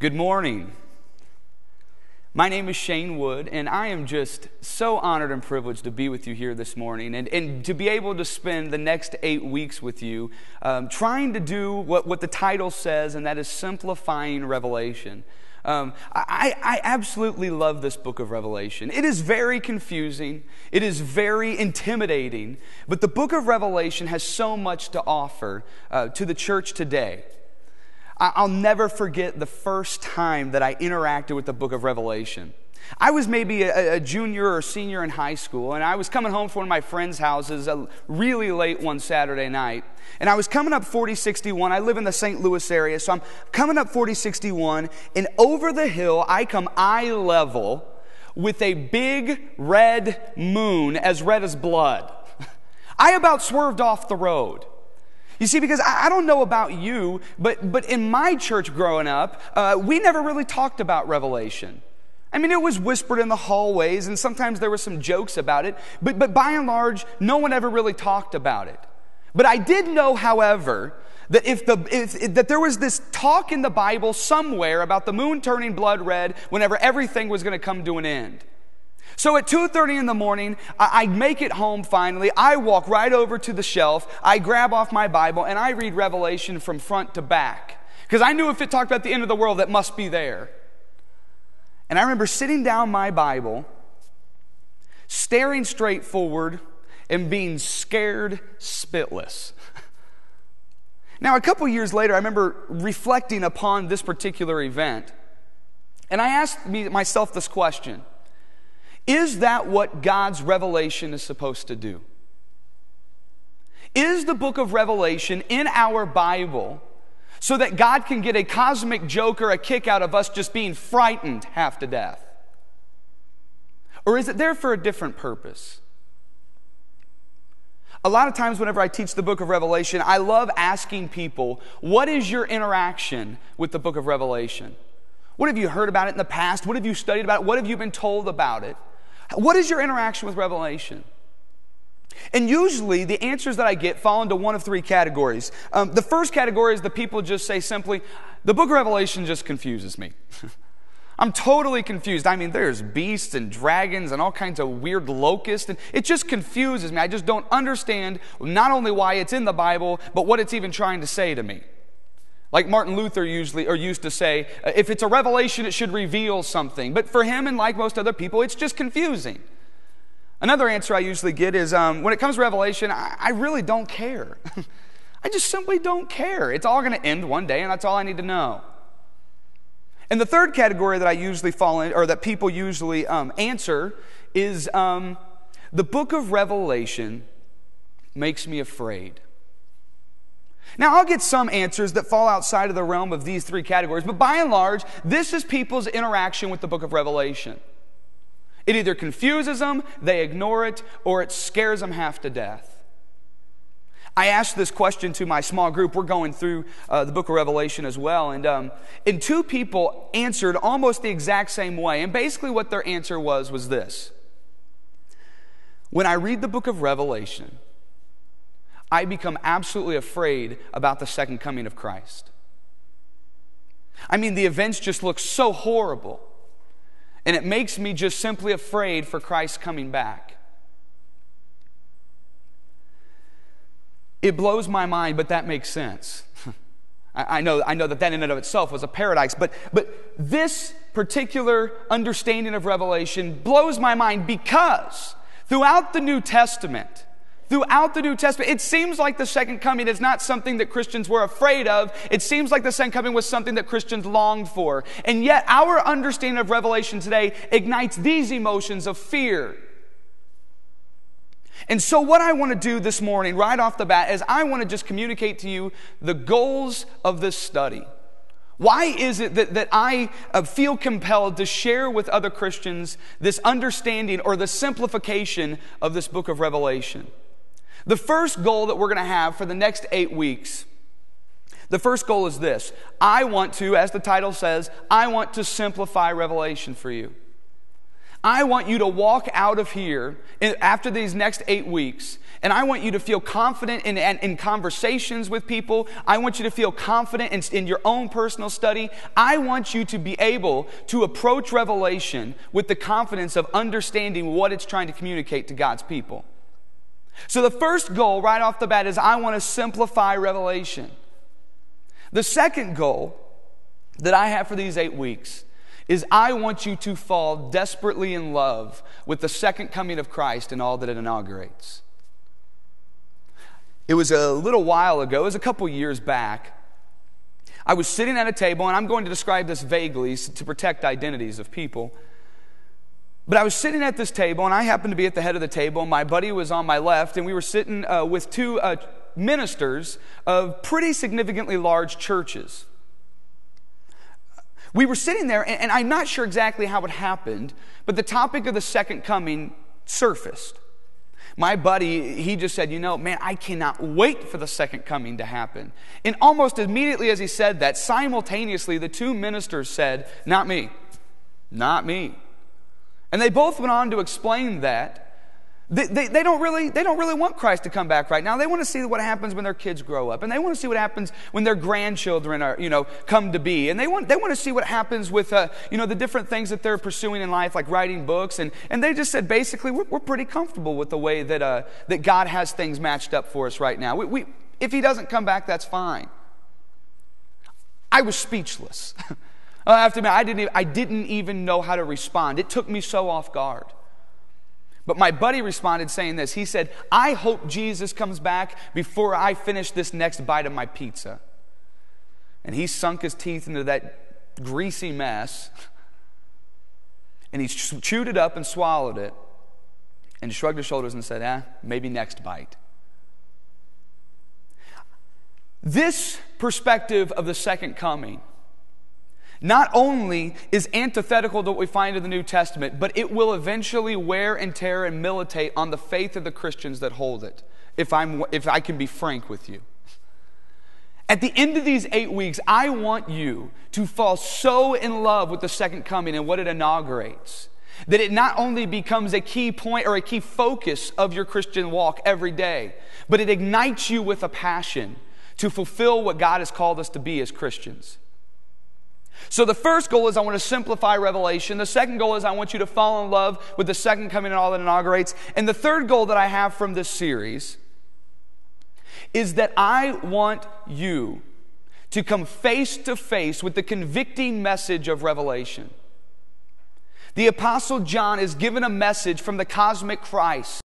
Good morning. My name is Shane Wood, and I am just so honored and privileged to be with you here this morning and to be able to spend the next 8 weeks with you trying to do what the title says, and that is simplifying Revelation. I absolutely love this book of Revelation. It is very confusing. It is very intimidating. But the book of Revelation has so much to offer to the church today. I'll never forget the first time that I interacted with the book of Revelation. I was maybe a junior or senior in high school, and I was coming home from one of my friends' houses really late one Saturday night. And I was coming up 4061. I live in the St. Louis area, so I'm coming up 4061, and over the hill, I come eye level with a big red moon, as red as blood. I about swerved off the road. You see, because I don't know about you, but in my church growing up, we never really talked about Revelation. I mean, it was whispered in the hallways, and sometimes there were some jokes about it, but by and large, no one ever really talked about it. But I did know, however, that that there was this talk in the Bible somewhere about the moon turning blood red whenever everything was going to come to an end. So at 2:30 in the morning, I make it home finally. I walk right over to the shelf. I grab off my Bible, and I read Revelation from front to back. Because I knew if it talked about the end of the world, that must be there. And I remember sitting down my Bible, staring straight forward, and being scared spitless. Now, a couple years later, I remember reflecting upon this particular event. And I asked myself this question. Is that what God's revelation is supposed to do? Is the book of Revelation in our Bible so that God can get a cosmic joke or a kick out of us just being frightened half to death? Or is it there for a different purpose? A lot of times whenever I teach the book of Revelation, I love asking people, what is your interaction with the book of Revelation? What have you heard about it in the past? What have you studied about it? What have you been told about it? What is your interaction with Revelation? And usually the answers that I get fall into one of three categories. The first category is the people just say simply, the book of Revelation just confuses me. I'm totally confused. I mean, there's beasts and dragons and all kinds of weird locusts, and it just confuses me. I just don't understand not only why it's in the Bible, but what it's even trying to say to me. Like Martin Luther used to say, if it's a revelation, it should reveal something. But for him, and like most other people, it's just confusing. Another answer I usually get is, when it comes to Revelation, I really don't care. I just simply don't care. It's all going to end one day, and that's all I need to know. And the third category that I usually fall in, or that people usually answer, is the book of Revelation makes me afraid. Now, I'll get some answers that fall outside of the realm of these three categories, but by and large, this is people's interaction with the book of Revelation. It either confuses them, they ignore it, or it scares them half to death. I asked this question to my small group. We're going through the book of Revelation as well, and two people answered almost the exact same way, and basically what their answer was this. When I read the book of Revelation, I become absolutely afraid about the second coming of Christ. I mean, the events just look so horrible, and it makes me just simply afraid for Christ coming back. It blows my mind, but that makes sense. I know that in and of itself was a paradox, but this particular understanding of Revelation blows my mind because throughout the New Testament, it seems like the second coming is not something that Christians were afraid of. It seems like the second coming was something that Christians longed for. And yet our understanding of Revelation today ignites these emotions of fear. And so what I want to do this morning, right off the bat, is I want to just communicate to you the goals of this study. Why is it that I feel compelled to share with other Christians this understanding or the simplification of this book of Revelation? The first goal that we're going to have for the next 8 weeks, the first goal is this. I want to, as the title says, I want to simplify Revelation for you. I want you to walk out of here after these next 8 weeks, and I want you to feel confident in conversations with people. I want you to feel confident in your own personal study. I want you to be able to approach Revelation with the confidence of understanding what it's trying to communicate to God's people. So the first goal right off the bat is I want to simplify Revelation. The second goal that I have for these 8 weeks is I want you to fall desperately in love with the second coming of Christ and all that it inaugurates. It was a little while ago, it was a couple years back, I was sitting at a table, and I'm going to describe this vaguely to protect identities of people. But I was sitting at this table, and I happened to be at the head of the table. My buddy was on my left, and we were sitting with two ministers of pretty significantly large churches. We were sitting there, and I'm not sure exactly how it happened, but the topic of the second coming surfaced. My buddy, he just said, man, I cannot wait for the second coming to happen. And almost immediately as he said that, simultaneously the two ministers said, not me, not me. And they both went on to explain that they don't really want Christ to come back right now. They want to see what happens when their kids grow up, and they want to see what happens when their grandchildren are, come to be, and they want to see what happens with the different things that they're pursuing in life, like writing books, and they just said basically we're pretty comfortable with the way that that God has things matched up for us right now. We if He doesn't come back, that's fine. I was speechless. I have to admit, I didn't even know how to respond. It took me so off guard. But my buddy responded saying this. He said, I hope Jesus comes back before I finish this next bite of my pizza. And he sunk his teeth into that greasy mess, and he chewed it up and swallowed it, and shrugged his shoulders and said, maybe next bite. This perspective of the second coming not only is antithetical to what we find in the New Testament, but it will eventually wear and tear and militate on the faith of the Christians that hold it, if I can be frank with you. At the end of these 8 weeks, I want you to fall so in love with the second coming and what it inaugurates, that it not only becomes a key point or a key focus of your Christian walk every day, but it ignites you with a passion to fulfill what God has called us to be as Christians. So the first goal is I want to simplify Revelation. The second goal is I want you to fall in love with the second coming and all that inaugurates. And the third goal that I have from this series is that I want you to come face to face with the convicting message of Revelation. The Apostle John is given a message from the cosmic Christ